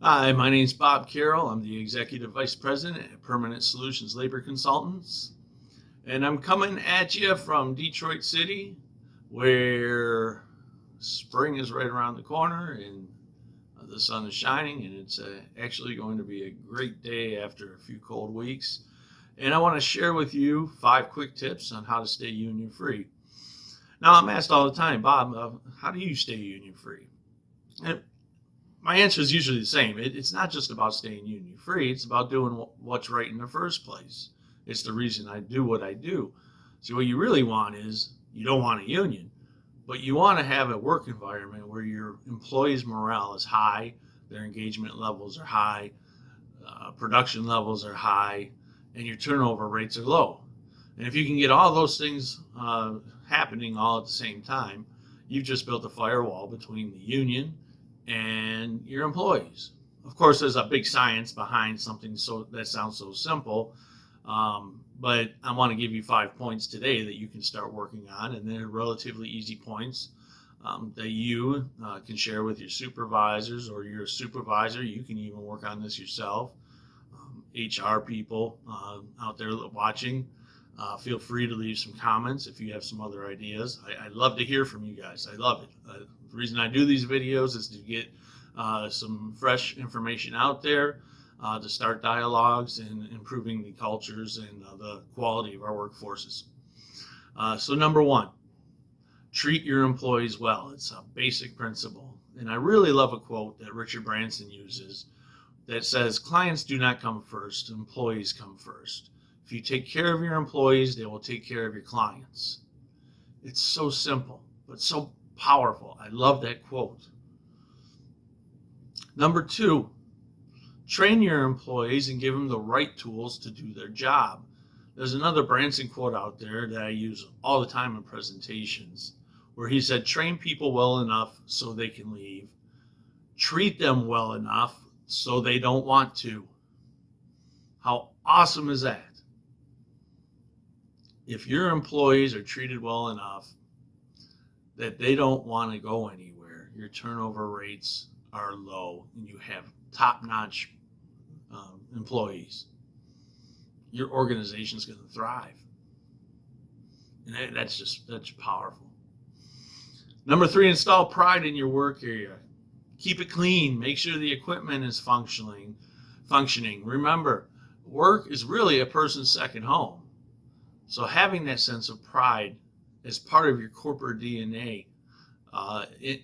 Hi, my name's Bob Carroll. I'm the Executive Vice President at Permanent Solutions Labor Consultants. And I'm coming at you from Detroit City, where spring is right around the corner and the sun is shining, and it's actually going to be a great day after a few cold weeks. And I want to share with you 5 quick tips on how to stay union free. Now, I'm asked all the time, Bob, how do you stay union free? And my answer is usually the same. It's not just about staying union free, it's about doing what's right in the first place. It's the reason I do what I do. So, what you really want is you don't want a union, but you want to have a work environment where your employees' morale is high, their engagement levels are high, production levels are high, and your turnover rates are low. And if you can get all those things happening all at the same time, you've just built a firewall between the union and your employees. Of course, there's a big science behind something so that sounds so simple, but I want to give you 5 points today that you can start working on, and they're relatively easy points that you can share with your supervisors, or your supervisor. You can even work on this yourself. HR people out there watching, feel free to leave some comments if you have some other ideas. I love to hear from you guys. I love it. The reason I do these videos is to get some fresh information out there, to start dialogues and improving the cultures and the quality of our workforces. So number one, treat your employees well. It's a basic principle. And I really love a quote that Richard Branson uses that says, clients do not come first, employees come first. If you take care of your employees, they will take care of your clients. It's so simple, but so powerful. I love that quote. Number two, train your employees and give them the right tools to do their job. There's another Branson quote out there that I use all the time in presentations, where he said, train people well enough so they can leave. Treat them well enough so they don't want to. How awesome is that? If your employees are treated well enough that they don't want to go anywhere, your turnover rates are low, and you have top-notch employees, your organization is going to thrive. And that's powerful. Number three, install pride in your work area. Keep it clean. Make sure the equipment is functioning. Remember, work is really a person's second home. So having that sense of pride as part of your corporate DNA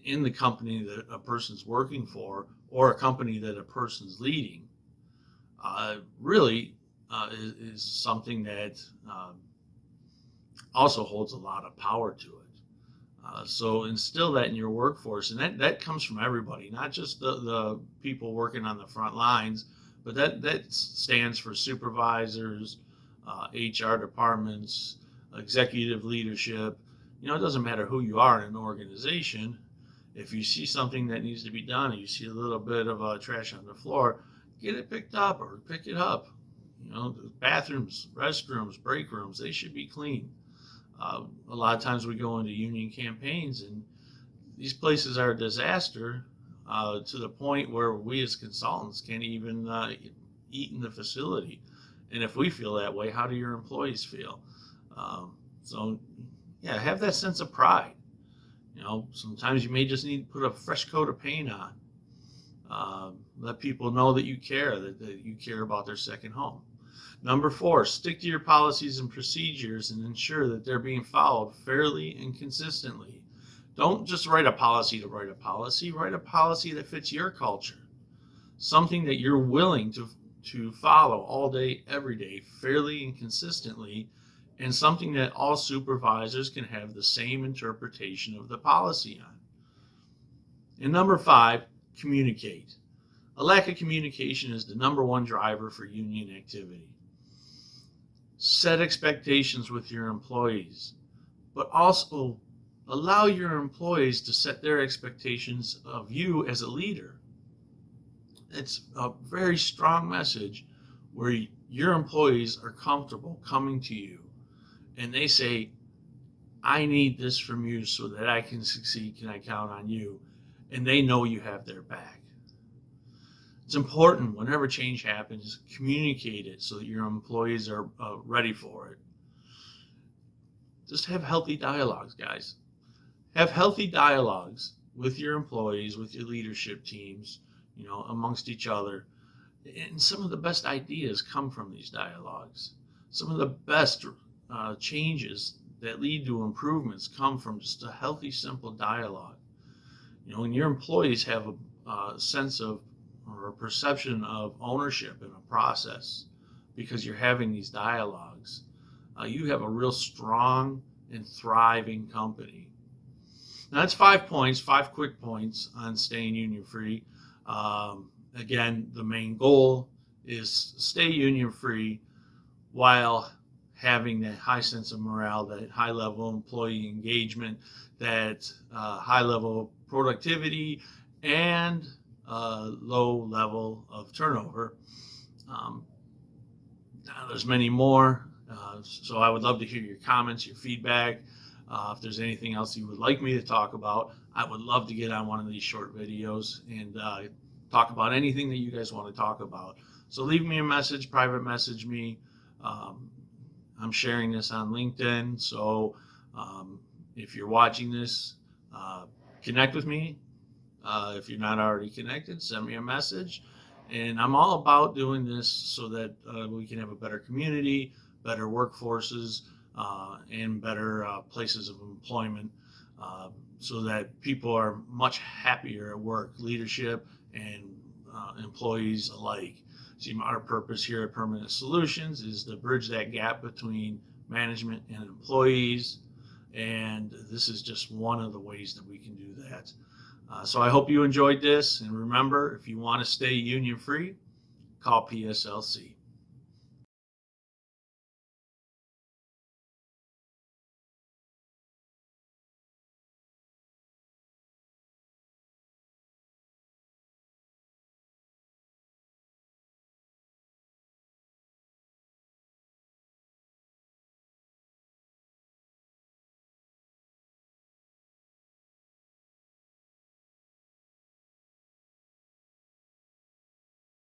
in the company that a person's working for, or a company that a person's leading, really is something that also holds a lot of power to it. So instill that in your workforce, and that comes from everybody, not just the people working on the front lines, but that stands for supervisors, HR departments, executive leadership. It doesn't matter who you are in an organization. If you see something that needs to be done, and you see a little bit of trash on the floor, get it picked up or pick it up. The bathrooms, restrooms, break rooms, they should be clean. A lot of times we go into union campaigns, and these places are a disaster to the point where we as consultants can't even eat in the facility. And if we feel that way, how do your employees feel? So, yeah, have that sense of pride. Sometimes you may just need to put a fresh coat of paint on. Let people know that you care, that you care about their second home. Number four, stick to your policies and procedures and ensure that they're being followed fairly and consistently. Don't just write a policy to write a policy. Write a policy that fits your culture. Something that you're willing to follow all day, every day, fairly and consistently, and something that all supervisors can have the same interpretation of the policy on. And number five, communicate. A lack of communication is the number one driver for union activity. Set expectations with your employees, but also allow your employees to set their expectations of you as a leader. It's a very strong message where your employees are comfortable coming to you and they say, I need this from you so that I can succeed. Can I count on you? And they know you have their back. It's important whenever change happens, communicate it so that your employees are ready for it. Just have healthy dialogues, guys. Have healthy dialogues with your employees, with your leadership teams, amongst each other. And some of the best ideas come from these dialogues. Some of the best changes that lead to improvements come from just a healthy, simple dialogue. When your employees have a sense of or a perception of ownership in a process because you're having these dialogues, you have a real strong and thriving company. Now, that's 5 points, 5 quick points on staying union free. Again, the main goal is stay union free while having that high sense of morale, that high level employee engagement, that high level of productivity, and low level of turnover. There's many more, so I would love to hear your comments, your feedback. If there's anything else you would like me to talk about, I would love to get on one of these short videos and talk about anything that you guys want to talk about. So leave me a message, private message me. I'm sharing this on LinkedIn, so if you're watching this, connect with me. If you're not already connected, send me a message. And I'm all about doing this so that we can have a better community, better workforces, and better places of employment, so that people are much happier at work, leadership and employees alike. See, our purpose here at Permanent Solutions is to bridge that gap between management and employees, and this is just one of the ways that we can do that. So I hope you enjoyed this, and remember, if you want to stay union free, call PSLC.